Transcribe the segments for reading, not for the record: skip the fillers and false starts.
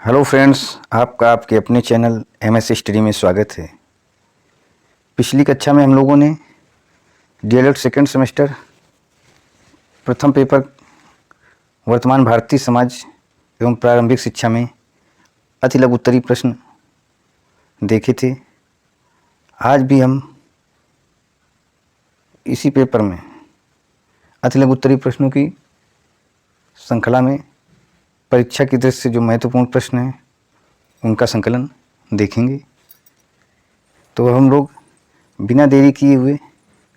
Hello friends, आपका आपके अपने चैनल एमएस स्टडी में स्वागत है। पिछली कक्षा में हम लोगों ने डीएलएड सेकेंड सेमेस्टर प्रथम पेपर वर्तमान भारतीय समाज एवं प्रारंभिक शिक्षा में अति लघु उत्तरीय प्रश्न देखे थे। आज भी हम इसी पेपर में अति लघु उत्तरीय प्रश्नों की श्रृंखला में परीक्षा की दृष्टि से जो महत्वपूर्ण प्रश्न हैं उनका संकलन देखेंगे। तो हम लोग बिना देरी किए हुए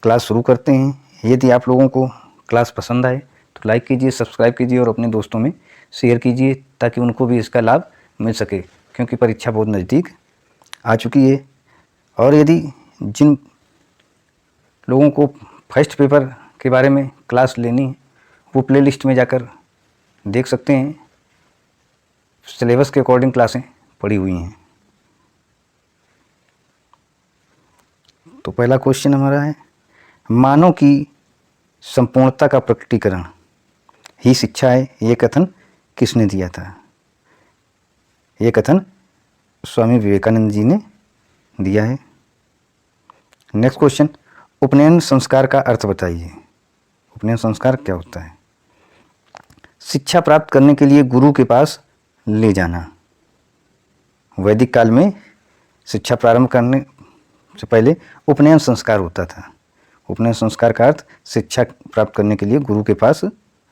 क्लास शुरू करते हैं। यदि आप लोगों को क्लास पसंद आए तो लाइक कीजिए, सब्सक्राइब कीजिए और अपने दोस्तों में शेयर कीजिए ताकि उनको भी इसका लाभ मिल सके, क्योंकि परीक्षा बहुत नज़दीक आ चुकी है। और यदि जिन लोगों को फर्स्ट पेपर के बारे में क्लास लेनी है वो प्लेलिस्ट में जाकर देख सकते हैं। सिलेबस के अकॉर्डिंग क्लासें पड़ी हुई हैं। तो पहला क्वेश्चन हमारा है, मानव की संपूर्णता का प्रकटीकरण ही शिक्षा है, ये कथन किसने दिया था? ये कथन स्वामी विवेकानंद जी ने दिया है। नेक्स्ट क्वेश्चन, उपनयन संस्कार का अर्थ बताइए। उपनयन संस्कार क्या होता है? शिक्षा प्राप्त करने के लिए गुरु के पास ले जाना। वैदिक काल में शिक्षा प्रारंभ करने से पहले उपनयन संस्कार होता था। उपनयन संस्कार का अर्थ शिक्षा प्राप्त करने के लिए गुरु के पास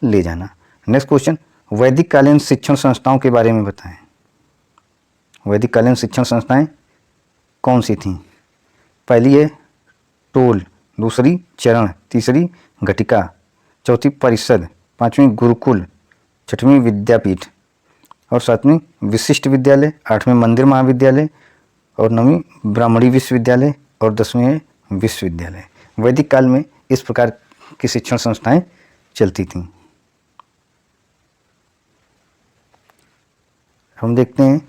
ले जाना। नेक्स्ट क्वेश्चन, वैदिक कालीन शिक्षण संस्थाओं के बारे में बताएं। वैदिक कालीन शिक्षण संस्थाएं कौन सी थीं? पहली है टोल, दूसरी चरण, तीसरी घटिका, चौथी परिषद, पांचवी गुरुकुल, छठवीं विद्यापीठ और सातवीं विशिष्ट विद्यालय, आठवीं मंदिर महाविद्यालय और नवीं ब्राह्मणी विश्वविद्यालय और 10वीं है विश्वविद्यालय। वैदिक काल में इस प्रकार की शिक्षण संस्थाएं चलती थीं। हम देखते हैं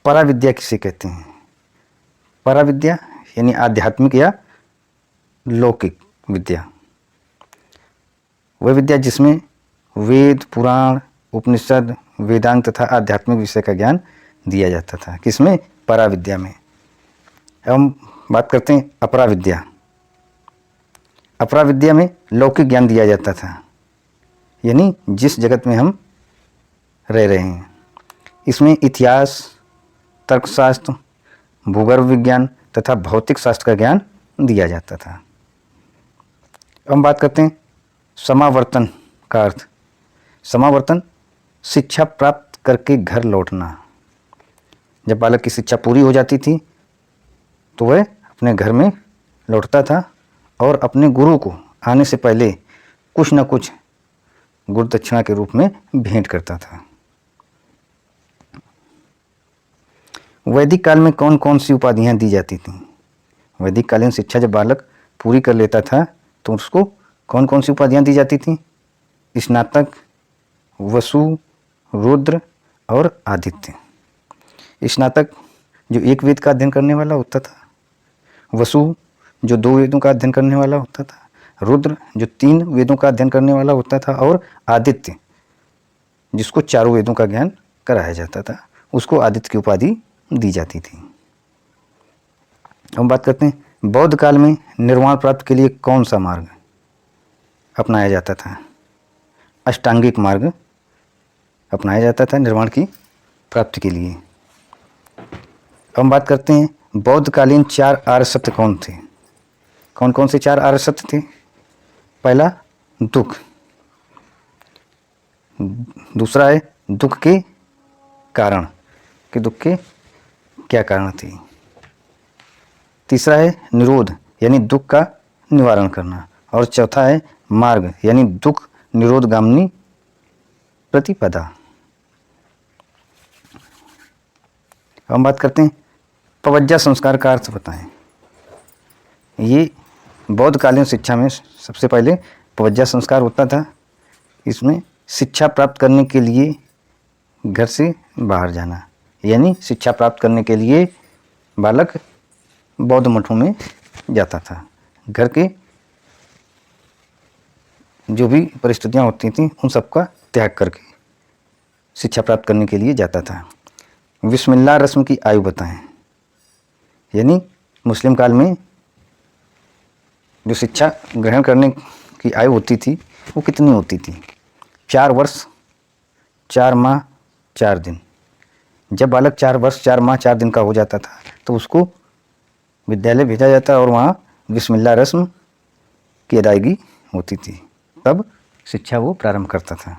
पराविद्या किसे कहते हैं। पराविद्या यानी आध्यात्मिक या लौकिक विद्या, वह विद्या जिसमें वेद, पुराण, उपनिषद, वेदांत तथा आध्यात्मिक विषय का ज्ञान दिया जाता था। किसमें? पराविद्या में। हम बात करते हैं अपराविद्या। अपराविद्या में लौकिक ज्ञान दिया जाता था, यानी जिस जगत में हम रह रहे हैं। इसमें इतिहास, तर्कशास्त्र, भूगर्भ विज्ञान तथा भौतिक शास्त्र का ज्ञान दिया जाता था। हम बात करते हैं समावर्तन का अर्थ। समावर्तन शिक्षा प्राप्त करके घर लौटना। जब बालक की शिक्षा पूरी हो जाती थी तो वह अपने घर में लौटता था और अपने गुरु को आने से पहले कुछ न कुछ गुरु दक्षिणा के रूप में भेंट करता था। वैदिक काल में कौन कौन सी उपाधियां दी जाती थीं? वैदिक कालीन शिक्षा जब बालक पूरी कर लेता था तो उसको कौन कौन सी उपाधियां दी जाती थीं? स्नातक, वसु, रुद्र और आदित्य। स्नातक जो एक वेद का अध्ययन करने वाला होता था, वसु जो 2 वेदों का अध्ययन करने वाला होता था, रुद्र जो 3 वेदों का अध्ययन करने वाला होता था और आदित्य जिसको 4 वेदों का ज्ञान कराया जाता था, उसको आदित्य की उपाधि दी जाती थी। हम बात करते हैं बौद्ध काल में निर्वाण प्राप्त के लिए कौन सा मार्ग अपनाया जाता था? अष्टांगिक मार्ग अपनाया जाता था निर्वाण की प्राप्ति के लिए। हम बात करते हैं बौद्धकालीन 4 आर्य सत्य कौन थे? कौन कौन से 4 आर्य सत्य थे? पहला दुख, दूसरा है दुख के कारण कि दुख के क्या कारण थे, तीसरा है निरोध यानी दुख का निवारण करना और चौथा है मार्ग यानी दुख निरोधगामिनी प्रतिपदा। हम बात करते हैं पवज्जा संस्कार का अर्थ बताएं। ये बौद्धकालीन शिक्षा में सबसे पहले पवज्जा संस्कार होता था। इसमें शिक्षा प्राप्त करने के लिए घर से बाहर जाना, यानी शिक्षा प्राप्त करने के लिए बालक बौद्ध मठों में जाता था। घर के जो भी परिस्थितियां होती थीं उन सबका त्याग करके शिक्षा प्राप्त करने के लिए जाता था। बिस्मिल्लाह रस्म की आयु बताएं। यानी मुस्लिम काल में जो शिक्षा ग्रहण करने की आयु होती थी वो कितनी होती थी? 4 वर्ष 4 माह 4 दिन। जब बालक 4 वर्ष 4 माह 4 दिन का हो जाता था तो उसको विद्यालय भेजा जाता और वहाँ बिस्मिल्लाह रस्म की अदायगी होती थी, तब शिक्षा वो प्रारंभ करता था।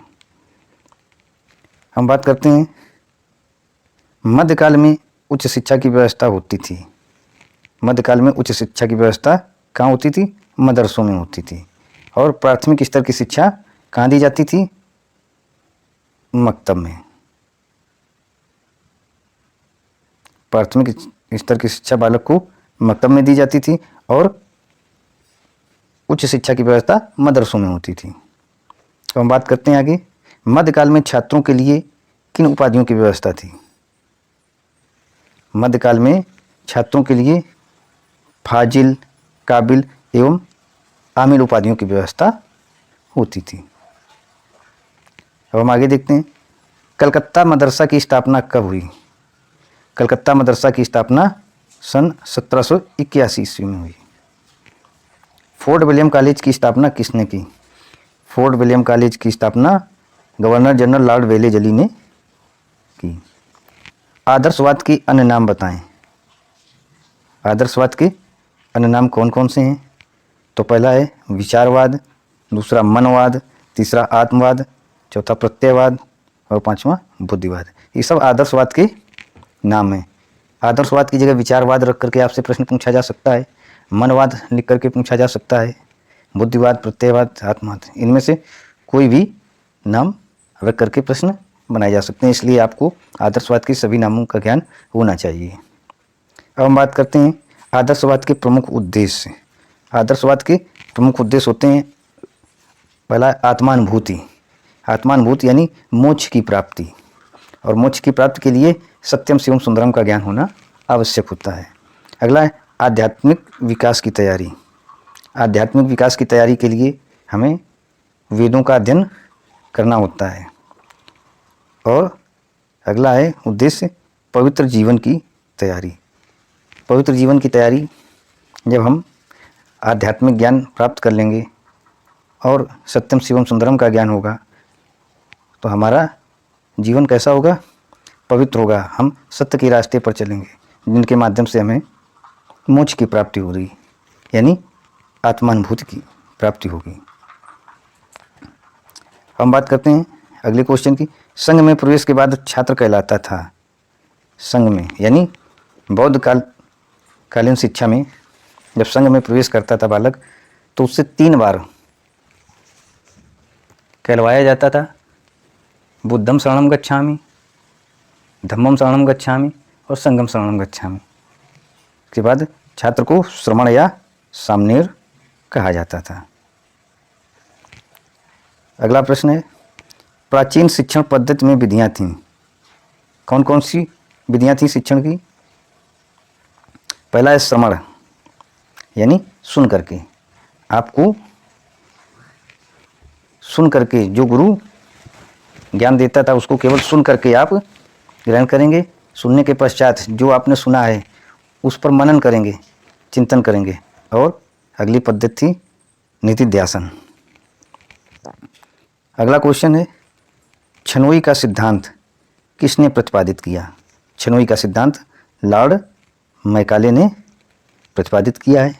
हम बात करते हैं मध्यकाल में उच्च शिक्षा की व्यवस्था होती थी। मध्यकाल में उच्च शिक्षा की व्यवस्था कहाँ होती थी? मदरसों में होती थी। और प्राथमिक स्तर की शिक्षा कहाँ दी जाती थी? मकतब में। प्राथमिक स्तर की शिक्षा बालक को मकतब में दी जाती थी और उच्च शिक्षा की व्यवस्था मदरसों में होती थी। तो हम बात करते हैं आगे, मध्यकाल में छात्रों के लिए किन उपाधियों की व्यवस्था थी? मध्यकाल में छात्रों के लिए फाजिल, काबिल एवं आमिल उपाधियों की व्यवस्था होती थी। अब हम आगे देखते हैं, कलकत्ता मदरसा की स्थापना कब हुई? कलकत्ता मदरसा की स्थापना सन 1781 ईस्वी में हुई। फोर्ट विलियम कॉलेज की स्थापना किसने की? फोर्ट विलियम कॉलेज की स्थापना गवर्नर जनरल लॉर्ड वेलेजली ने की। आदर्शवाद के अन्य नाम बताएं। आदर्शवाद के अन्य नाम कौन कौन से हैं? तो पहला है विचारवाद, दूसरा मनवाद, तीसरा आत्मवाद, चौथा प्रत्ययवाद और पांचवा बुद्धिवाद। ये सब आदर्शवाद के नाम हैं। आदर्शवाद की जगह विचारवाद रख करके आपसे प्रश्न पूछा जा सकता है, मनवाद लिख करके पूछा जा सकता है, बुद्धिवाद, प्रत्ययवाद, आत्मवाद, इनमें से कोई भी नाम रख करके प्रश्न बनाए जा सकते हैं। इसलिए आपको आदर्शवाद के सभी नामों का ज्ञान होना चाहिए। अब हम बात करते हैं आदर्शवाद के प्रमुख उद्देश्य। आदर्शवाद के प्रमुख उद्देश्य होते हैं, पहला आत्मानुभूति। आत्मानुभूति यानी मोक्ष की प्राप्ति, और मोक्ष की प्राप्ति के लिए सत्यम शिवम सुंदरम का ज्ञान होना आवश्यक होता है। अगला है आध्यात्मिक विकास की तैयारी। आध्यात्मिक विकास की तैयारी के लिए हमें वेदों का अध्ययन करना होता है। और अगला है उद्देश्य पवित्र जीवन की तैयारी। पवित्र जीवन की तैयारी, जब हम आध्यात्मिक ज्ञान प्राप्त कर लेंगे और सत्यम शिवम सुंदरम का ज्ञान होगा तो हमारा जीवन कैसा होगा? पवित्र होगा। हम सत्य के रास्ते पर चलेंगे जिनके माध्यम से हमें मोक्ष की प्राप्ति हो रही, यानी आत्मानुभूति की प्राप्ति होगी। हम बात करते हैं अगले क्वेश्चन की, संघ में प्रवेश के बाद छात्र कहलाता था। संघ में यानी बौद्ध कालीन शिक्षा में जब संघ में प्रवेश करता था बालक तो उससे 3 बार कहलवाया जाता था, बुद्धम शरणम गच्छामि, धम्मम शरणम गच्छामि और संघम शरणम गच्छामि। इसके बाद छात्र को श्रमण या सामनेर कहा जाता था। अगला प्रश्न है, प्राचीन शिक्षण पद्धति में विधियाँ थीं। कौन कौन सी विधियाँ थीं शिक्षण की? पहला है श्रवण, यानी सुन करके। आपको सुन करके, जो गुरु ज्ञान देता था उसको केवल सुन करके आप ग्रहण करेंगे। सुनने के पश्चात जो आपने सुना है उस पर मनन करेंगे, चिंतन करेंगे। और अगली पद्धति थी निधिध्यासन। अगला क्वेश्चन है, छनोई का सिद्धांत किसने प्रतिपादित किया? छनोई का सिद्धांत लॉर्ड मैकाले ने प्रतिपादित किया है।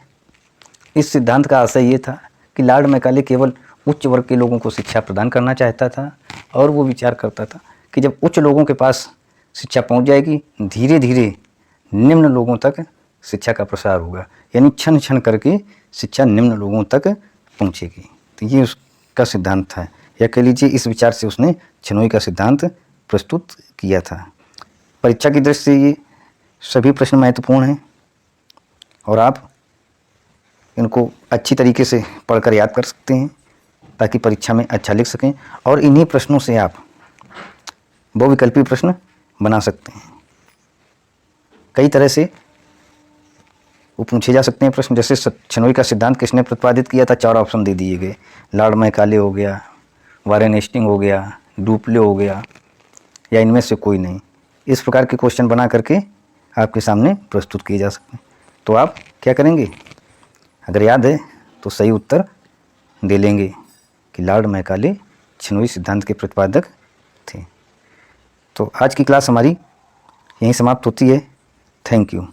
इस सिद्धांत का आशय ये था कि लॉर्ड मैकाले केवल उच्च वर्ग के लोगों को शिक्षा प्रदान करना चाहता था और वो विचार करता था कि जब उच्च लोगों के पास शिक्षा पहुंच जाएगी, धीरे धीरे निम्न लोगों तक शिक्षा का प्रसार होगा, यानी क्षण क्षण करके शिक्षा निम्न लोगों तक पहुंचेगी। तो ये उसका सिद्धांत था, या कह लीजिए इस विचार से उसने छनोई का सिद्धांत प्रस्तुत किया था। परीक्षा की दृष्टि से ये सभी प्रश्न महत्वपूर्ण हैं और आप इनको अच्छी तरीके से पढ़कर याद कर सकते हैं ताकि परीक्षा में अच्छा लिख सकें। और इन्हीं प्रश्नों से आप बहुविकल्पी प्रश्न बना सकते हैं। कई तरह से वो पूछे जा सकते हैं प्रश्न, जैसे छनोई का सिद्धांत किसने प्रतिपादित किया था? 4 ऑप्शन दे दिए गए, लॉर्ड मैकाले हो गया, वारेन हेस्टिंग हो गया, डुप्ले हो गया, या इनमें से कोई नहीं। इस प्रकार के क्वेश्चन बना करके आपके सामने प्रस्तुत किए जा सकते हैं। तो आप क्या करेंगे, अगर याद है तो सही उत्तर दे लेंगे कि लॉर्ड मैकाले छिनोई सिद्धांत के प्रतिपादक थे। तो आज की क्लास हमारी यहीं समाप्त होती है। Thank you.